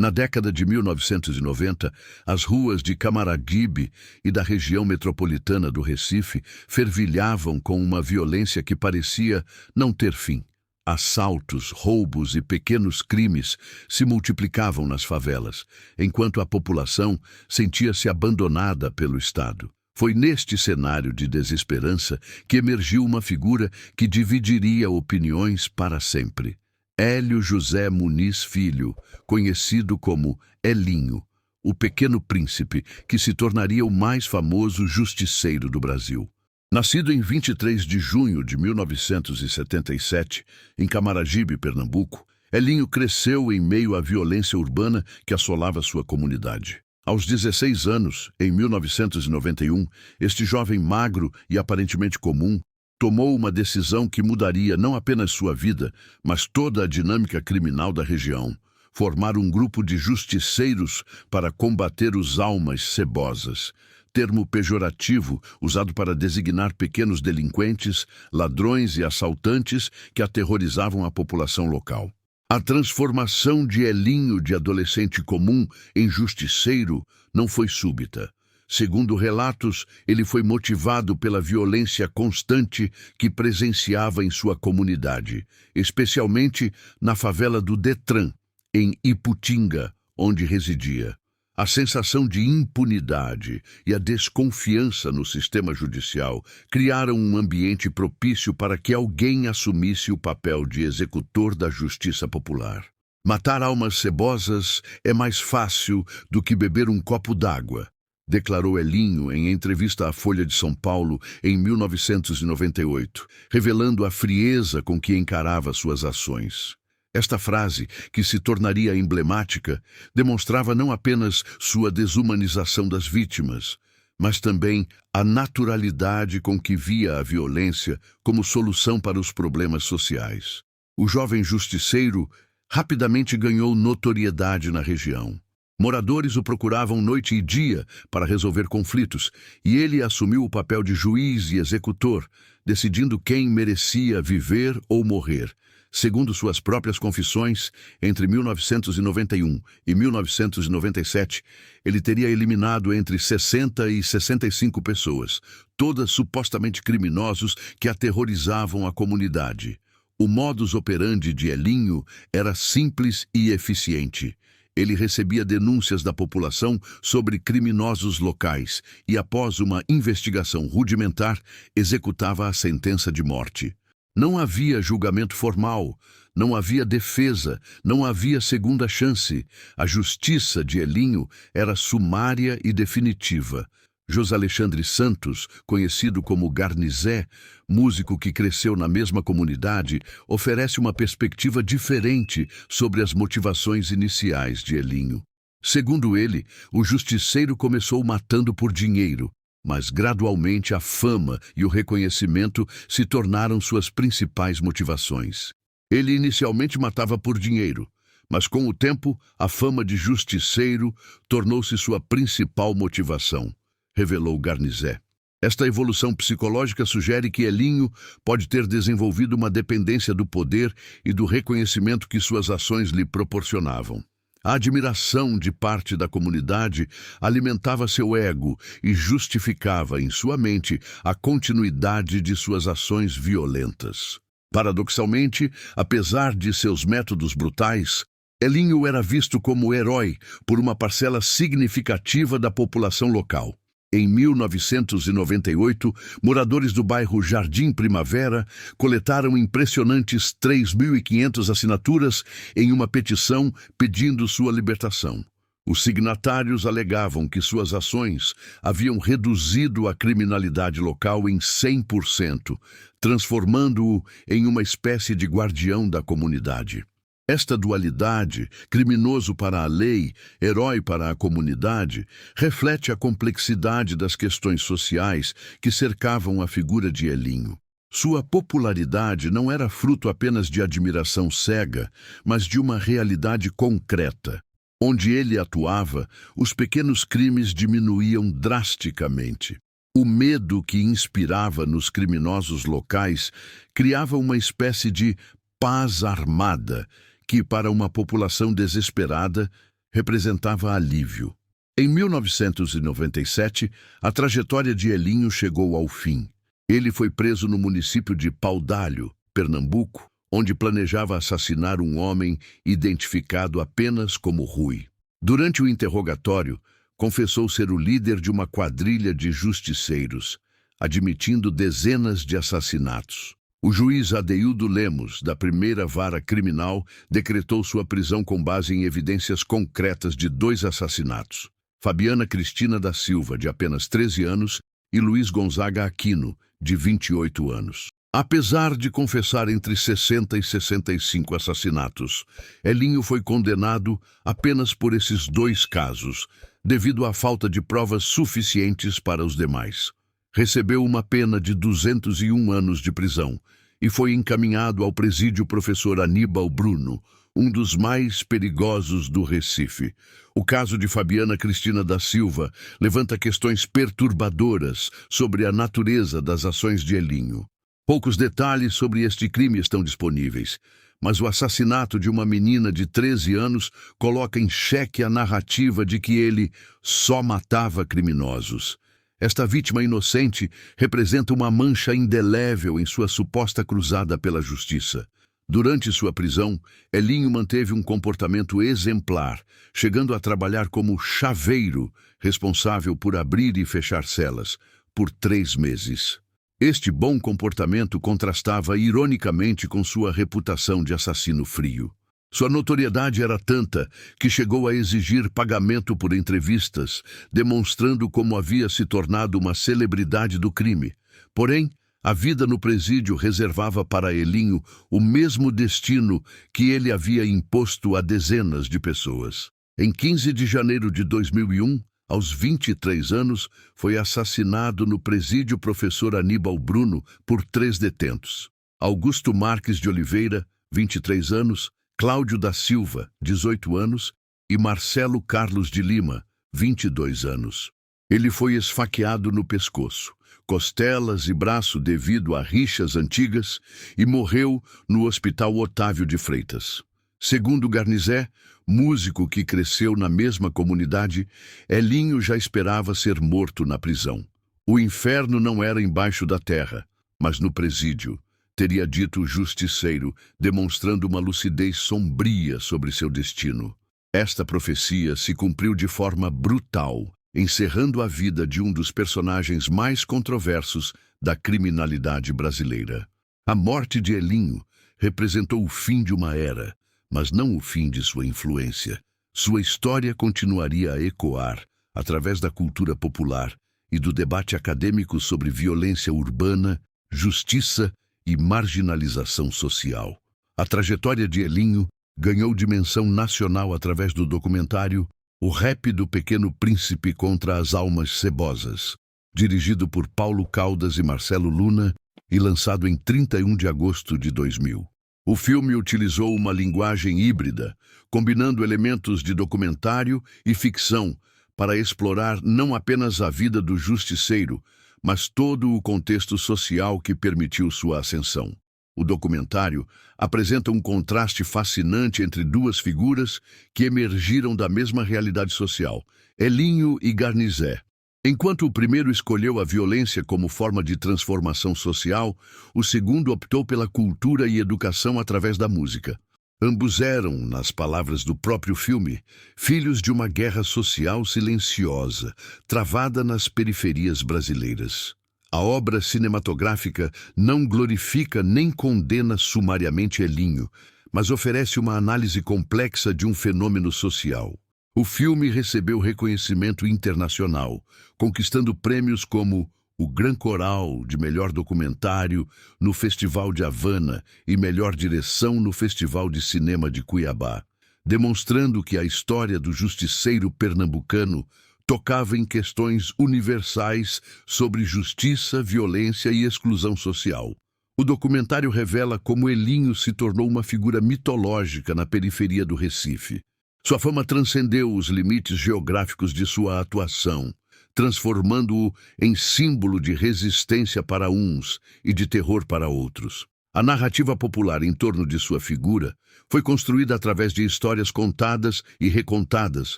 Na década de 1990, as ruas de Camaragibe e da região metropolitana do Recife fervilhavam com uma violência que parecia não ter fim. Assaltos, roubos e pequenos crimes se multiplicavam nas favelas, enquanto a população sentia-se abandonada pelo Estado. Foi neste cenário de desesperança que emergiu uma figura que dividiria opiniões para sempre. Hélio José Muniz Filho, conhecido como Elinho, o pequeno príncipe que se tornaria o mais famoso justiceiro do Brasil. Nascido em 23 de junho de 1977, em Camaragibe, Pernambuco, Elinho cresceu em meio à violência urbana que assolava sua comunidade. Aos 16 anos, em 1991, este jovem magro e aparentemente comum tomou uma decisão que mudaria não apenas sua vida, mas toda a dinâmica criminal da região: formar um grupo de justiceiros para combater os almas cebosas, termo pejorativo usado para designar pequenos delinquentes, ladrões e assaltantes que aterrorizavam a população local. A transformação de Elinho de adolescente comum em justiceiro não foi súbita. Segundo relatos, ele foi motivado pela violência constante que presenciava em sua comunidade, especialmente na favela do Detran, em Iputinga, onde residia. A sensação de impunidade e a desconfiança no sistema judicial criaram um ambiente propício para que alguém assumisse o papel de executor da justiça popular. Matar almas cebosas é mais fácil do que beber um copo d'água, declarou Elinho em entrevista à Folha de São Paulo em 1998, revelando a frieza com que encarava suas ações. Esta frase, que se tornaria emblemática, demonstrava não apenas sua desumanização das vítimas, mas também a naturalidade com que via a violência como solução para os problemas sociais. O jovem justiceiro rapidamente ganhou notoriedade na região. Moradores o procuravam noite e dia para resolver conflitos, e ele assumiu o papel de juiz e executor, decidindo quem merecia viver ou morrer. Segundo suas próprias confissões, entre 1991 e 1997, ele teria eliminado entre 60 e 65 pessoas, todas supostamente criminosos que aterrorizavam a comunidade. O modus operandi de Elinho era simples e eficiente. Ele recebia denúncias da população sobre criminosos locais e, após uma investigação rudimentar, executava a sentença de morte. Não havia julgamento formal, não havia defesa, não havia segunda chance. A justiça de Elinho era sumária e definitiva. José Alexandre Santos, conhecido como Garnizé, músico que cresceu na mesma comunidade, oferece uma perspectiva diferente sobre as motivações iniciais de Elinho. Segundo ele, o justiceiro começou matando por dinheiro, mas gradualmente a fama e o reconhecimento se tornaram suas principais motivações. Ele inicialmente matava por dinheiro, mas com o tempo a fama de justiceiro tornou-se sua principal motivação, revelou Garnizé. Esta evolução psicológica sugere que Elinho pode ter desenvolvido uma dependência do poder e do reconhecimento que suas ações lhe proporcionavam. A admiração de parte da comunidade alimentava seu ego e justificava em sua mente a continuidade de suas ações violentas. Paradoxalmente, apesar de seus métodos brutais, Elinho era visto como herói por uma parcela significativa da população local. Em 1998, moradores do bairro Jardim Primavera coletaram impressionantes 3.500 assinaturas em uma petição pedindo sua libertação. Os signatários alegavam que suas ações haviam reduzido a criminalidade local em 100%, transformando-o em uma espécie de guardião da comunidade. Esta dualidade, criminoso para a lei, herói para a comunidade, reflete a complexidade das questões sociais que cercavam a figura de Elinho. Sua popularidade não era fruto apenas de admiração cega, mas de uma realidade concreta. Onde ele atuava, os pequenos crimes diminuíam drasticamente. O medo que inspirava nos criminosos locais criava uma espécie de paz armada, que, para uma população desesperada, representava alívio. Em 1997, a trajetória de Elinho chegou ao fim. Ele foi preso no município de Paudalho, Pernambuco, onde planejava assassinar um homem identificado apenas como Rui. Durante o interrogatório, confessou ser o líder de uma quadrilha de justiceiros, admitindo dezenas de assassinatos. O juiz Adeildo Lemos, da primeira vara criminal, decretou sua prisão com base em evidências concretas de 2 assassinatos: Fabiana Cristina da Silva, de apenas 13 anos, e Luiz Gonzaga Aquino, de 28 anos. Apesar de confessar entre 60 e 65 assassinatos, Elinho foi condenado apenas por esses 2 casos, devido à falta de provas suficientes para os demais. Recebeu uma pena de 201 anos de prisão e foi encaminhado ao presídio Professor Aníbal Bruno, um dos mais perigosos do Recife. O caso de Fabiana Cristina da Silva levanta questões perturbadoras sobre a natureza das ações de Elinho. Poucos detalhes sobre este crime estão disponíveis, mas o assassinato de uma menina de 13 anos coloca em xeque a narrativa de que ele só matava criminosos. Esta vítima inocente representa uma mancha indelével em sua suposta cruzada pela justiça. Durante sua prisão, Elinho manteve um comportamento exemplar, chegando a trabalhar como chaveiro, responsável por abrir e fechar celas, por 3 meses. Este bom comportamento contrastava ironicamente com sua reputação de assassino frio. Sua notoriedade era tanta que chegou a exigir pagamento por entrevistas, demonstrando como havia se tornado uma celebridade do crime. Porém, a vida no presídio reservava para Elinho o mesmo destino que ele havia imposto a dezenas de pessoas. Em 15 de janeiro de 2001, aos 23 anos, foi assassinado no presídio Professor Aníbal Bruno por 3 detentos: Augusto Marques de Oliveira, 23 anos, Cláudio da Silva, 18 anos, e Marcelo Carlos de Lima, 22 anos. Ele foi esfaqueado no pescoço, costelas e braço devido a rixas antigas e morreu no Hospital Otávio de Freitas. Segundo Garnizé, músico que cresceu na mesma comunidade, Elinho já esperava ser morto na prisão. O inferno não era embaixo da terra, mas no presídio, teria dito o justiceiro, demonstrando uma lucidez sombria sobre seu destino. Esta profecia se cumpriu de forma brutal, encerrando a vida de um dos personagens mais controversos da criminalidade brasileira. A morte de Elinho representou o fim de uma era, mas não o fim de sua influência. Sua história continuaria a ecoar através da cultura popular e do debate acadêmico sobre violência urbana, justiça e marginalização social. A trajetória de Elinho ganhou dimensão nacional através do documentário O Rap do Pequeno Príncipe contra as Almas Cebosas, dirigido por Paulo Caldas e Marcelo Luna e lançado em 31 de agosto de 2000. O filme utilizou uma linguagem híbrida, combinando elementos de documentário e ficção para explorar não apenas a vida do justiceiro, mas todo o contexto social que permitiu sua ascensão. O documentário apresenta um contraste fascinante entre 2 figuras que emergiram da mesma realidade social, Elinho e Garnizé. Enquanto o primeiro escolheu a violência como forma de transformação social, o segundo optou pela cultura e educação através da música. Ambos eram, nas palavras do próprio filme, filhos de uma guerra social silenciosa, travada nas periferias brasileiras. A obra cinematográfica não glorifica nem condena sumariamente Elinho, mas oferece uma análise complexa de um fenômeno social. O filme recebeu reconhecimento internacional, conquistando prêmios como o Gran Coral de Melhor Documentário no Festival de Havana e Melhor Direção no Festival de Cinema de Cuiabá, demonstrando que a história do justiceiro pernambucano tocava em questões universais sobre justiça, violência e exclusão social. O documentário revela como Elinho se tornou uma figura mitológica na periferia do Recife. Sua fama transcendeu os limites geográficos de sua atuação, transformando-o em símbolo de resistência para uns e de terror para outros. A narrativa popular em torno de sua figura foi construída através de histórias contadas e recontadas,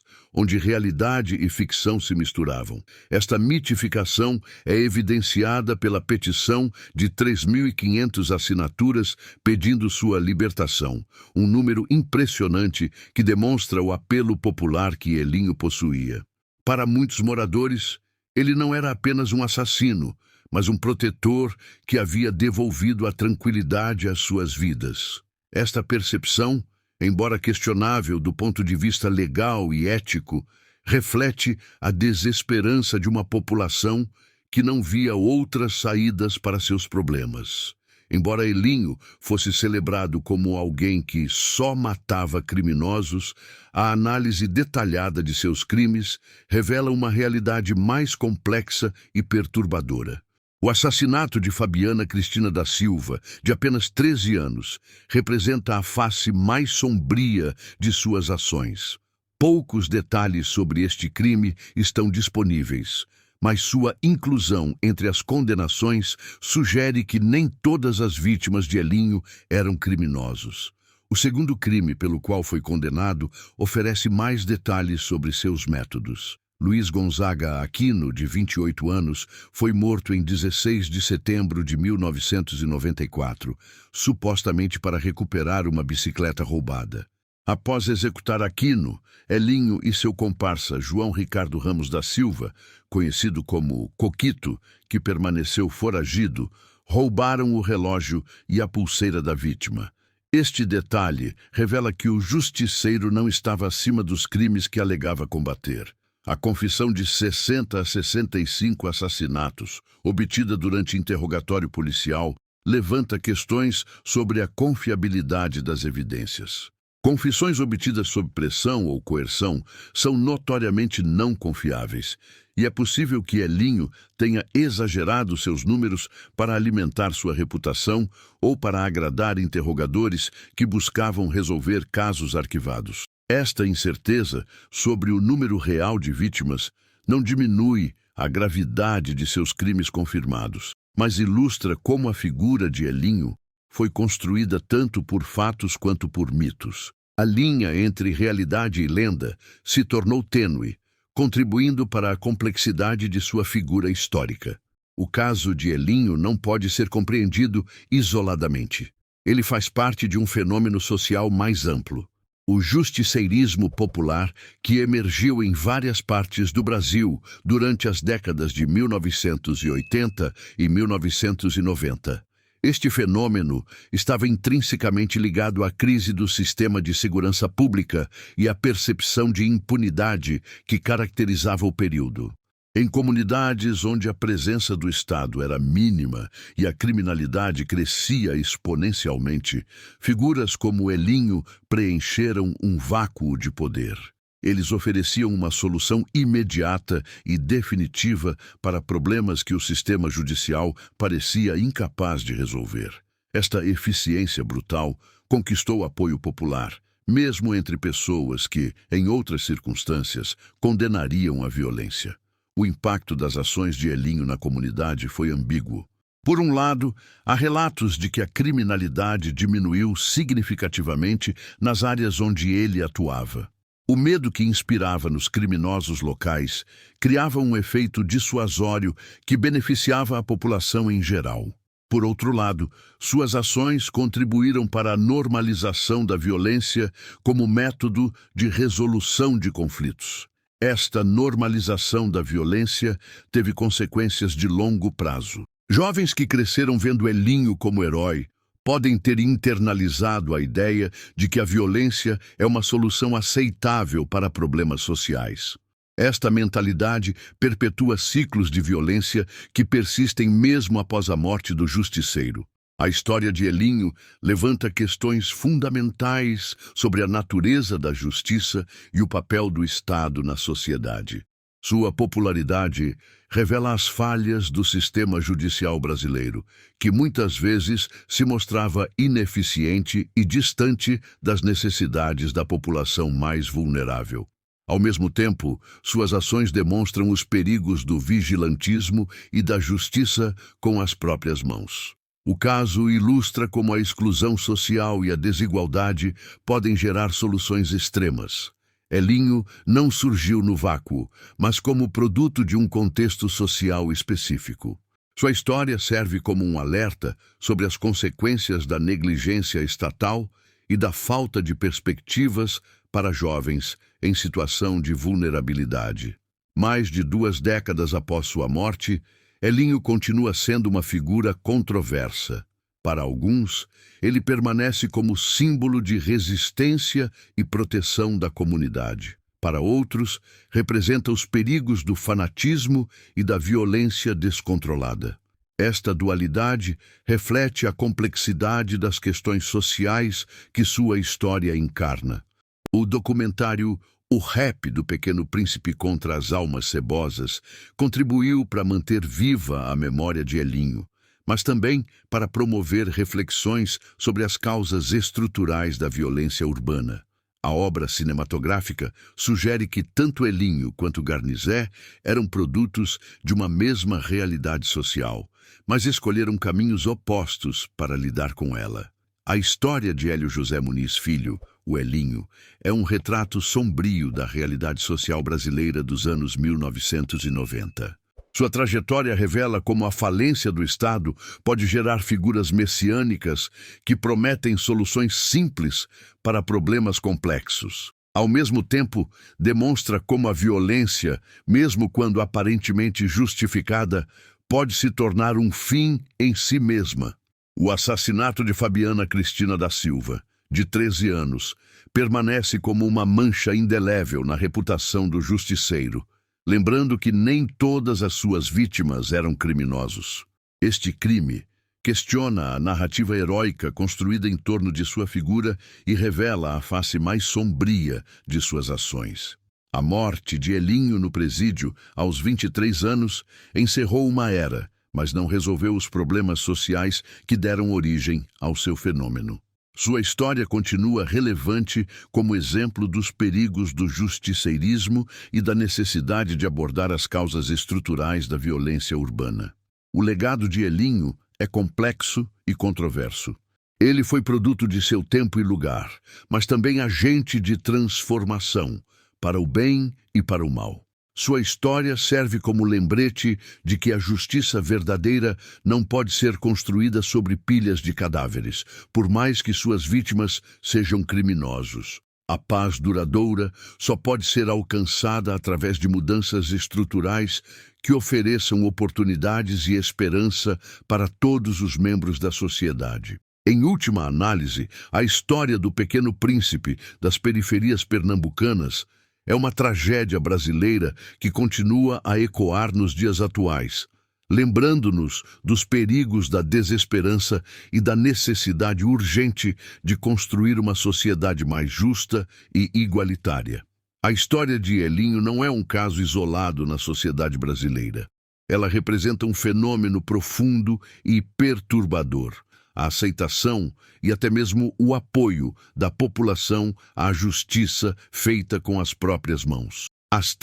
onde realidade e ficção se misturavam. Esta mitificação é evidenciada pela petição de 3.500 assinaturas pedindo sua libertação, um número impressionante que demonstra o apelo popular que Elinho possuía. Para muitos moradores, ele não era apenas um assassino, mas um protetor que havia devolvido a tranquilidade às suas vidas. Esta percepção, embora questionável do ponto de vista legal e ético, reflete a desesperança de uma população que não via outras saídas para seus problemas. Embora Elinho fosse celebrado como alguém que só matava criminosos, a análise detalhada de seus crimes revela uma realidade mais complexa e perturbadora. O assassinato de Fabiana Cristina da Silva, de apenas 13 anos, representa a face mais sombria de suas ações. Poucos detalhes sobre este crime estão disponíveis, mas sua inclusão entre as condenações sugere que nem todas as vítimas de Elinho eram criminosos. O segundo crime pelo qual foi condenado oferece mais detalhes sobre seus métodos. Luiz Gonzaga Aquino, de 28 anos, foi morto em 16 de setembro de 1994, supostamente para recuperar uma bicicleta roubada. Após executar Aquino, Elinho e seu comparsa João Ricardo Ramos da Silva, conhecido como Coquito, que permaneceu foragido, roubaram o relógio e a pulseira da vítima. Este detalhe revela que o justiceiro não estava acima dos crimes que alegava combater. A confissão de 60 a 65 assassinatos, obtida durante interrogatório policial, levanta questões sobre a confiabilidade das evidências. Confissões obtidas sob pressão ou coerção são notoriamente não confiáveis, e é possível que Elinho tenha exagerado seus números para alimentar sua reputação ou para agradar interrogadores que buscavam resolver casos arquivados. Esta incerteza sobre o número real de vítimas não diminui a gravidade de seus crimes confirmados, mas ilustra como a figura de Elinho foi construída tanto por fatos quanto por mitos. A linha entre realidade e lenda se tornou tênue, contribuindo para a complexidade de sua figura histórica. O caso de Elinho não pode ser compreendido isoladamente. Ele faz parte de um fenômeno social mais amplo. O justiceirismo popular que emergiu em várias partes do Brasil durante as décadas de 1980 e 1990. Este fenômeno estava intrinsecamente ligado à crise do sistema de segurança pública e à percepção de impunidade que caracterizava o período. Em comunidades onde a presença do Estado era mínima e a criminalidade crescia exponencialmente, figuras como Elinho preencheram um vácuo de poder. Eles ofereciam uma solução imediata e definitiva para problemas que o sistema judicial parecia incapaz de resolver. Esta eficiência brutal conquistou apoio popular, mesmo entre pessoas que, em outras circunstâncias, condenariam a violência. O impacto das ações de Elinho na comunidade foi ambíguo. Por um lado, há relatos de que a criminalidade diminuiu significativamente nas áreas onde ele atuava. O medo que inspirava nos criminosos locais criava um efeito dissuasório que beneficiava a população em geral. Por outro lado, suas ações contribuíram para a normalização da violência como método de resolução de conflitos. Esta normalização da violência teve consequências de longo prazo. Jovens que cresceram vendo Elinho como herói podem ter internalizado a ideia de que a violência é uma solução aceitável para problemas sociais. Esta mentalidade perpetua ciclos de violência que persistem mesmo após a morte do justiceiro. A história de Elinho levanta questões fundamentais sobre a natureza da justiça e o papel do Estado na sociedade. Sua popularidade revela as falhas do sistema judicial brasileiro, que muitas vezes se mostrava ineficiente e distante das necessidades da população mais vulnerável. Ao mesmo tempo, suas ações demonstram os perigos do vigilantismo e da justiça com as próprias mãos. O caso ilustra como a exclusão social e a desigualdade podem gerar soluções extremas. Elinho não surgiu no vácuo, mas como produto de um contexto social específico. Sua história serve como um alerta sobre as consequências da negligência estatal e da falta de perspectivas para jovens em situação de vulnerabilidade. Mais de 2 décadas após sua morte, Elinho continua sendo uma figura controversa. Para alguns, ele permanece como símbolo de resistência e proteção da comunidade. Para outros, representa os perigos do fanatismo e da violência descontrolada. Esta dualidade reflete a complexidade das questões sociais que sua história encarna. O documentário O Rap do Pequeno Príncipe contra as Almas Cebosas contribuiu para manter viva a memória de Elinho, mas também para promover reflexões sobre as causas estruturais da violência urbana. A obra cinematográfica sugere que tanto Elinho quanto Garnizé eram produtos de uma mesma realidade social, mas escolheram caminhos opostos para lidar com ela. A história de Hélio José Muniz Filho, o Elinho, é um retrato sombrio da realidade social brasileira dos anos 1990. Sua trajetória revela como a falência do Estado pode gerar figuras messiânicas que prometem soluções simples para problemas complexos. Ao mesmo tempo, demonstra como a violência, mesmo quando aparentemente justificada, pode se tornar um fim em si mesma. O assassinato de Fabiana Cristina da Silva, de 13 anos, permanece como uma mancha indelével na reputação do justiceiro, lembrando que nem todas as suas vítimas eram criminosos. Este crime questiona a narrativa heróica construída em torno de sua figura e revela a face mais sombria de suas ações. A morte de Elinho no presídio, aos 23 anos, encerrou uma era, mas não resolveu os problemas sociais que deram origem ao seu fenômeno. Sua história continua relevante como exemplo dos perigos do justiceirismo e da necessidade de abordar as causas estruturais da violência urbana. O legado de Elinho é complexo e controverso. Ele foi produto de seu tempo e lugar, mas também agente de transformação, para o bem e para o mal. Sua história serve como lembrete de que a justiça verdadeira não pode ser construída sobre pilhas de cadáveres, por mais que suas vítimas sejam criminosos. A paz duradoura só pode ser alcançada através de mudanças estruturais que ofereçam oportunidades e esperança para todos os membros da sociedade. Em última análise, a história do Pequeno Príncipe das periferias pernambucanas é uma tragédia brasileira que continua a ecoar nos dias atuais, lembrando-nos dos perigos da desesperança e da necessidade urgente de construir uma sociedade mais justa e igualitária. A história de Elinho não é um caso isolado na sociedade brasileira. Ela representa um fenômeno profundo e perturbador. A aceitação e até mesmo o apoio da população à justiça feita com as próprias mãos. As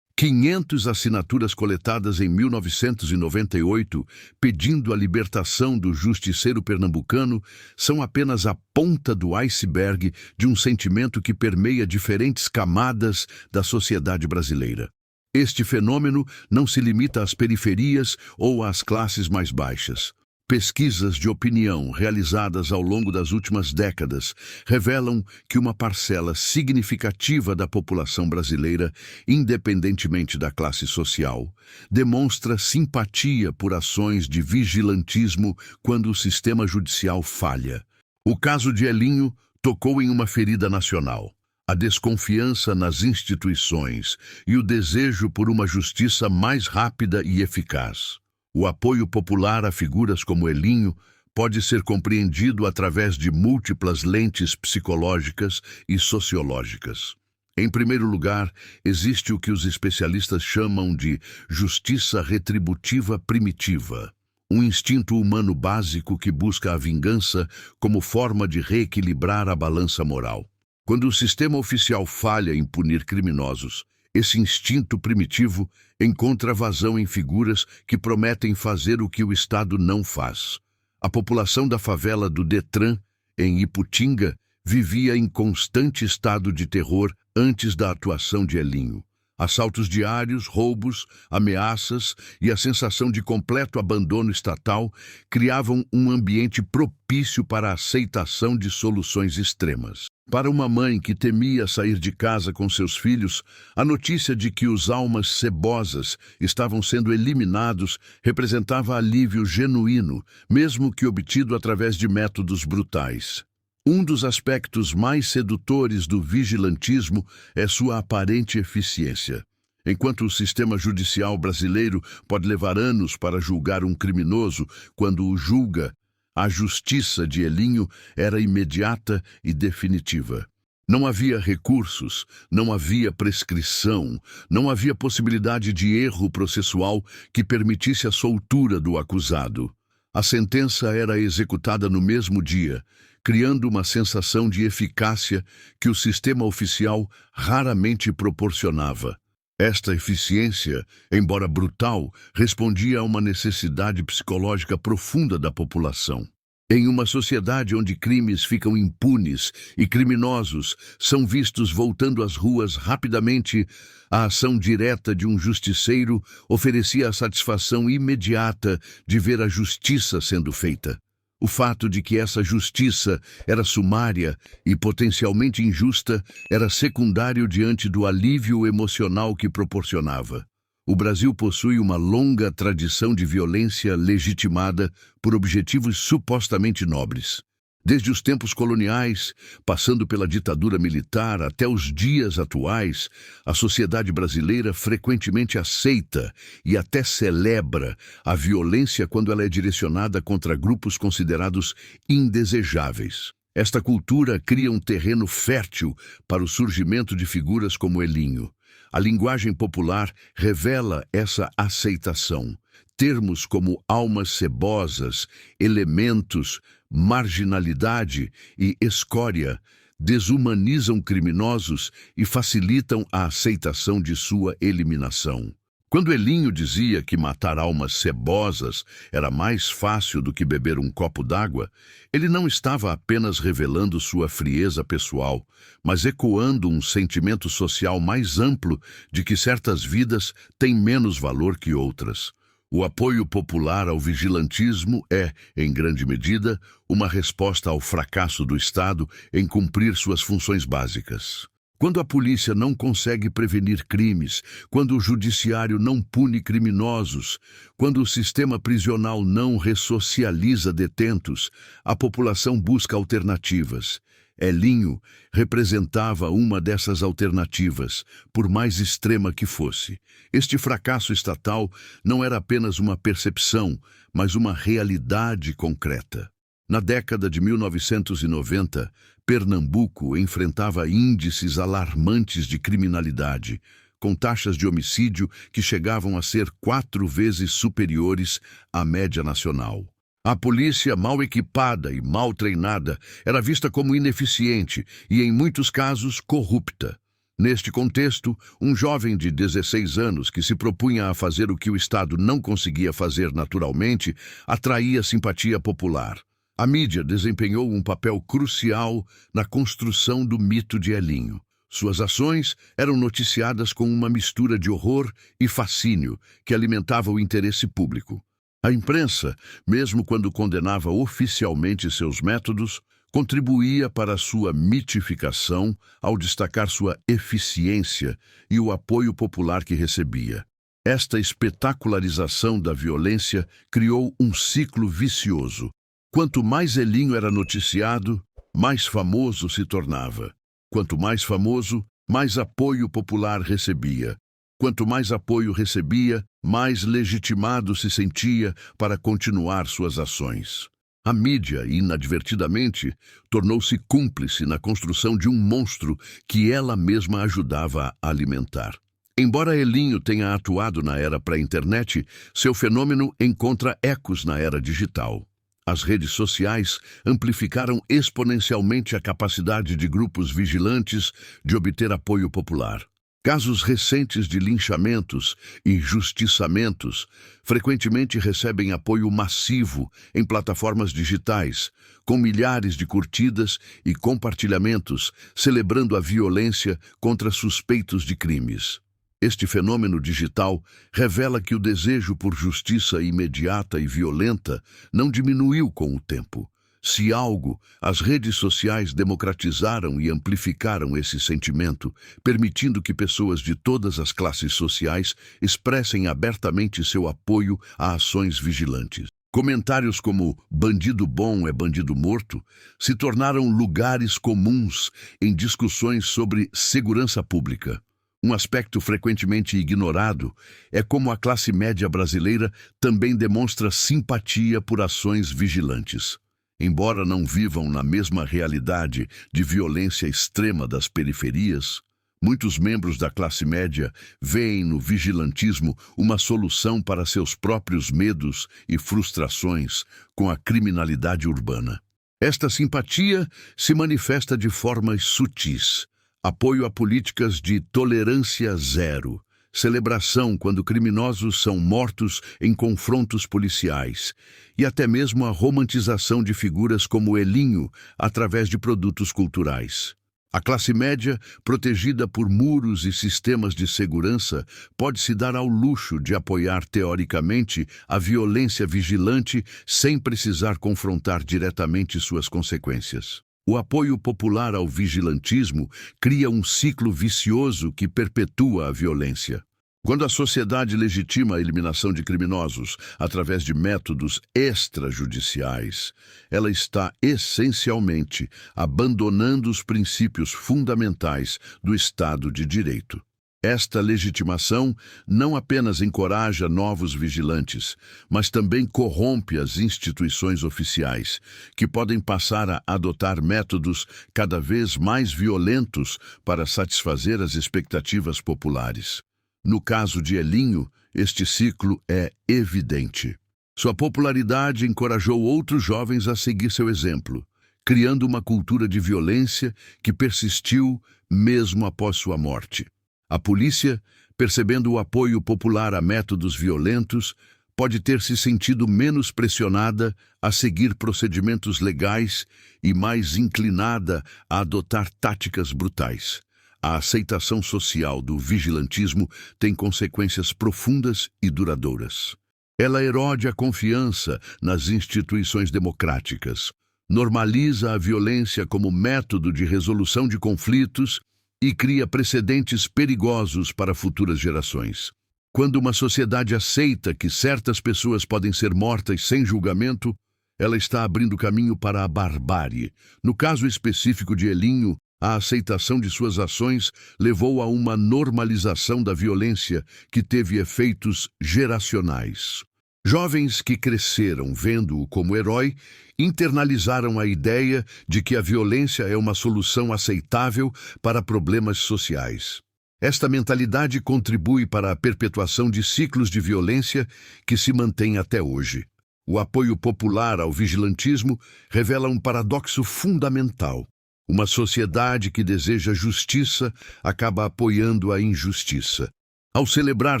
500 assinaturas coletadas em 1998 pedindo a libertação do justiceiro pernambucano são apenas a ponta do iceberg de um sentimento que permeia diferentes camadas da sociedade brasileira. Este fenômeno não se limita às periferias ou às classes mais baixas. Pesquisas de opinião realizadas ao longo das últimas décadas revelam que uma parcela significativa da população brasileira, independentemente da classe social, demonstra simpatia por ações de vigilantismo quando o sistema judicial falha. O caso de Elinho tocou em uma ferida nacional: a desconfiança nas instituições e o desejo por uma justiça mais rápida e eficaz. O apoio popular a figuras como Elinho pode ser compreendido através de múltiplas lentes psicológicas e sociológicas. Em primeiro lugar, existe o que os especialistas chamam de justiça retributiva primitiva, um instinto humano básico que busca a vingança como forma de reequilibrar a balança moral. Quando o sistema oficial falha em punir criminosos, esse instinto primitivo encontra vazão em figuras que prometem fazer o que o Estado não faz: A população da favela do Detran, em Iputinga, vivia em constante estado de terror antes da atuação de Elinho. Assaltos diários, roubos, ameaças e a sensação de completo abandono estatal criavam um ambiente propício para a aceitação de soluções extremas. Para uma mãe que temia sair de casa com seus filhos, a notícia de que os almas cebosas estavam sendo eliminados representava alívio genuíno, mesmo que obtido através de métodos brutais. Um dos aspectos mais sedutores do vigilantismo é sua aparente eficiência. Enquanto o sistema judicial brasileiro pode levar anos para julgar um criminoso, quando o julga, a justiça de Elinho era imediata e definitiva. Não havia recursos, não havia prescrição, não havia possibilidade de erro processual que permitisse a soltura do acusado. A sentença era executada no mesmo dia, criando uma sensação de eficácia que o sistema oficial raramente proporcionava. Esta eficiência, embora brutal, respondia a uma necessidade psicológica profunda da população. Em uma sociedade onde crimes ficam impunes e criminosos são vistos voltando às ruas rapidamente, a ação direta de um justiceiro oferecia a satisfação imediata de ver a justiça sendo feita. O fato de que essa justiça era sumária e potencialmente injusta era secundário diante do alívio emocional que proporcionava. O Brasil possui uma longa tradição de violência legitimada por objetivos supostamente nobres. Desde os tempos coloniais, passando pela ditadura militar até os dias atuais, a sociedade brasileira frequentemente aceita e até celebra a violência quando ela é direcionada contra grupos considerados indesejáveis. Esta cultura cria um terreno fértil para o surgimento de figuras como Elinho. A linguagem popular revela essa aceitação. Termos como almas cebosas, elementos, marginalidade e escória desumanizam criminosos e facilitam a aceitação de sua eliminação. Quando Elinho dizia que matar almas cebosas era mais fácil do que beber um copo d'água, ele não estava apenas revelando sua frieza pessoal, mas ecoando um sentimento social mais amplo de que certas vidas têm menos valor que outras. O apoio popular ao vigilantismo é, em grande medida, uma resposta ao fracasso do Estado em cumprir suas funções básicas. Quando a polícia não consegue prevenir crimes, quando o judiciário não pune criminosos, quando o sistema prisional não ressocializa detentos, a população busca alternativas. Elinho representava uma dessas alternativas, por mais extrema que fosse. Este fracasso estatal não era apenas uma percepção, mas uma realidade concreta. Na década de 1990, Pernambuco enfrentava índices alarmantes de criminalidade, com taxas de homicídio que chegavam a ser 4 vezes superiores à média nacional. A polícia, mal equipada e mal treinada, era vista como ineficiente e, em muitos casos, corrupta. Neste contexto, um jovem de 16 anos que se propunha a fazer o que o Estado não conseguia fazer naturalmente, atraía simpatia popular. A mídia desempenhou um papel crucial na construção do mito de Elinho. Suas ações eram noticiadas com uma mistura de horror e fascínio que alimentava o interesse público. A imprensa, mesmo quando condenava oficialmente seus métodos, contribuía para sua mitificação ao destacar sua eficiência e o apoio popular que recebia. Esta espetacularização da violência criou um ciclo vicioso. Quanto mais Elinho era noticiado, mais famoso se tornava. Quanto mais famoso, mais apoio popular recebia. Quanto mais apoio recebia, mais legitimado se sentia para continuar suas ações. A mídia, inadvertidamente, tornou-se cúmplice na construção de um monstro que ela mesma ajudava a alimentar. Embora Elinho tenha atuado na era pré-internet, seu fenômeno encontra ecos na era digital. As redes sociais amplificaram exponencialmente a capacidade de grupos vigilantes de obter apoio popular. Casos recentes de linchamentos e injustiçamentos frequentemente recebem apoio massivo em plataformas digitais, com milhares de curtidas e compartilhamentos celebrando a violência contra suspeitos de crimes. Este fenômeno digital revela que o desejo por justiça imediata e violenta não diminuiu com o tempo. Se algo, as redes sociais democratizaram e amplificaram esse sentimento, permitindo que pessoas de todas as classes sociais expressem abertamente seu apoio a ações vigilantes. Comentários como "bandido bom é bandido morto" se tornaram lugares comuns em discussões sobre segurança pública. Um aspecto frequentemente ignorado é como a classe média brasileira também demonstra simpatia por ações vigilantes. Embora não vivam na mesma realidade de violência extrema das periferias, muitos membros da classe média veem no vigilantismo uma solução para seus próprios medos e frustrações com a criminalidade urbana. Esta simpatia se manifesta de formas sutis: apoio a políticas de tolerância zero, celebração quando criminosos são mortos em confrontos policiais, e até mesmo a romantização de figuras como Elinho através de produtos culturais. A classe média, protegida por muros e sistemas de segurança, pode se dar ao luxo de apoiar teoricamente a violência vigilante sem precisar confrontar diretamente suas consequências. O apoio popular ao vigilantismo cria um ciclo vicioso que perpetua a violência. Quando a sociedade legitima a eliminação de criminosos através de métodos extrajudiciais, ela está essencialmente abandonando os princípios fundamentais do Estado de Direito. Esta legitimação não apenas encoraja novos vigilantes, mas também corrompe as instituições oficiais, que podem passar a adotar métodos cada vez mais violentos para satisfazer as expectativas populares. No caso de Elinho, este ciclo é evidente. Sua popularidade encorajou outros jovens a seguir seu exemplo, criando uma cultura de violência que persistiu mesmo após sua morte. A polícia, percebendo o apoio popular a métodos violentos, pode ter se sentido menos pressionada a seguir procedimentos legais e mais inclinada a adotar táticas brutais. A aceitação social do vigilantismo tem consequências profundas e duradouras. Ela erode a confiança nas instituições democráticas, normaliza a violência como método de resolução de conflitos e cria precedentes perigosos para futuras gerações. Quando uma sociedade aceita que certas pessoas podem ser mortas sem julgamento, ela está abrindo caminho para a barbárie. No caso específico de Elinho, a aceitação de suas ações levou a uma normalização da violência que teve efeitos geracionais. Jovens que cresceram vendo-o como herói internalizaram a ideia de que a violência é uma solução aceitável para problemas sociais. Esta mentalidade contribui para a perpetuação de ciclos de violência que se mantêm até hoje. O apoio popular ao vigilantismo revela um paradoxo fundamental. Uma sociedade que deseja justiça acaba apoiando a injustiça. Ao celebrar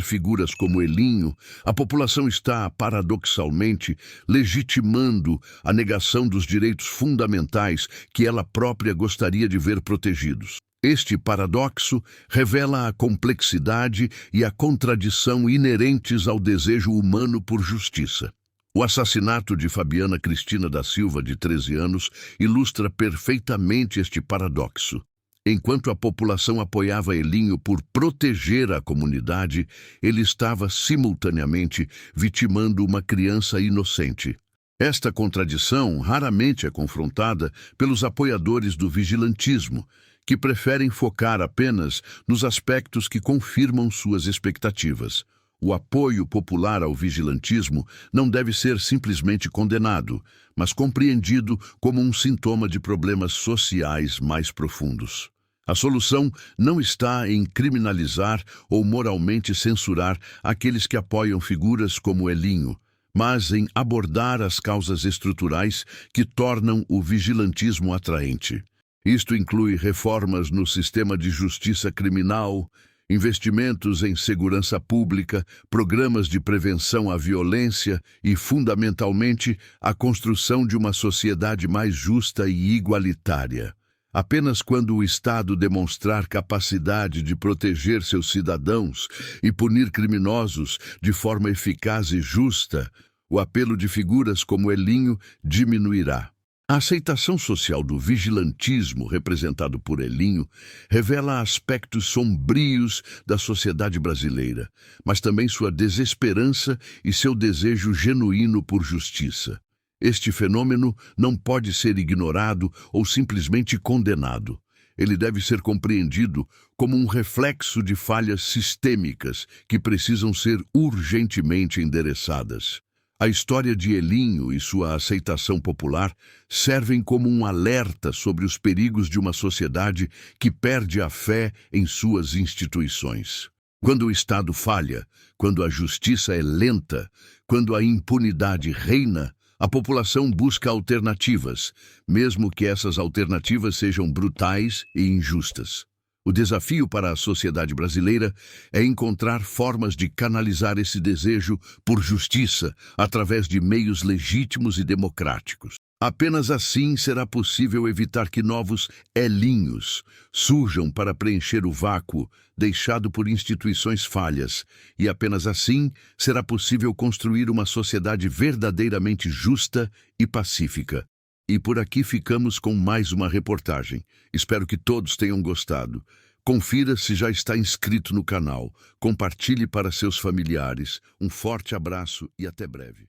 figuras como Elinho, a população está, paradoxalmente, legitimando a negação dos direitos fundamentais que ela própria gostaria de ver protegidos. Este paradoxo revela a complexidade e a contradição inerentes ao desejo humano por justiça. O assassinato de Fabiana Cristina da Silva, de 13 anos, ilustra perfeitamente este paradoxo. Enquanto a população apoiava Elinho por proteger a comunidade, ele estava simultaneamente vitimando uma criança inocente. Esta contradição raramente é confrontada pelos apoiadores do vigilantismo, que preferem focar apenas nos aspectos que confirmam suas expectativas. O apoio popular ao vigilantismo não deve ser simplesmente condenado, mas compreendido como um sintoma de problemas sociais mais profundos. A solução não está em criminalizar ou moralmente censurar aqueles que apoiam figuras como Elinho, mas em abordar as causas estruturais que tornam o vigilantismo atraente. Isto inclui reformas no sistema de justiça criminal, Investimentos em segurança pública, programas de prevenção à violência e, fundamentalmente, a construção de uma sociedade mais justa e igualitária. Apenas quando o Estado demonstrar capacidade de proteger seus cidadãos e punir criminosos de forma eficaz e justa, o apelo de figuras como Elinho diminuirá. A aceitação social do vigilantismo, representado por Elinho, revela aspectos sombrios da sociedade brasileira, mas também sua desesperança e seu desejo genuíno por justiça. Este fenômeno não pode ser ignorado ou simplesmente condenado. Ele deve ser compreendido como um reflexo de falhas sistêmicas que precisam ser urgentemente endereçadas. A história de Elinho e sua aceitação popular servem como um alerta sobre os perigos de uma sociedade que perde a fé em suas instituições. Quando o Estado falha, quando a justiça é lenta, quando a impunidade reina, a população busca alternativas, mesmo que essas alternativas sejam brutais e injustas. O desafio para a sociedade brasileira é encontrar formas de canalizar esse desejo por justiça através de meios legítimos e democráticos. Apenas assim será possível evitar que novos Elinhos surjam para preencher o vácuo deixado por instituições falhas, e apenas assim será possível construir uma sociedade verdadeiramente justa e pacífica. E por aqui ficamos com mais uma reportagem. Espero que todos tenham gostado. Confira se já está inscrito no canal. Compartilhe para seus familiares. Um forte abraço e até breve.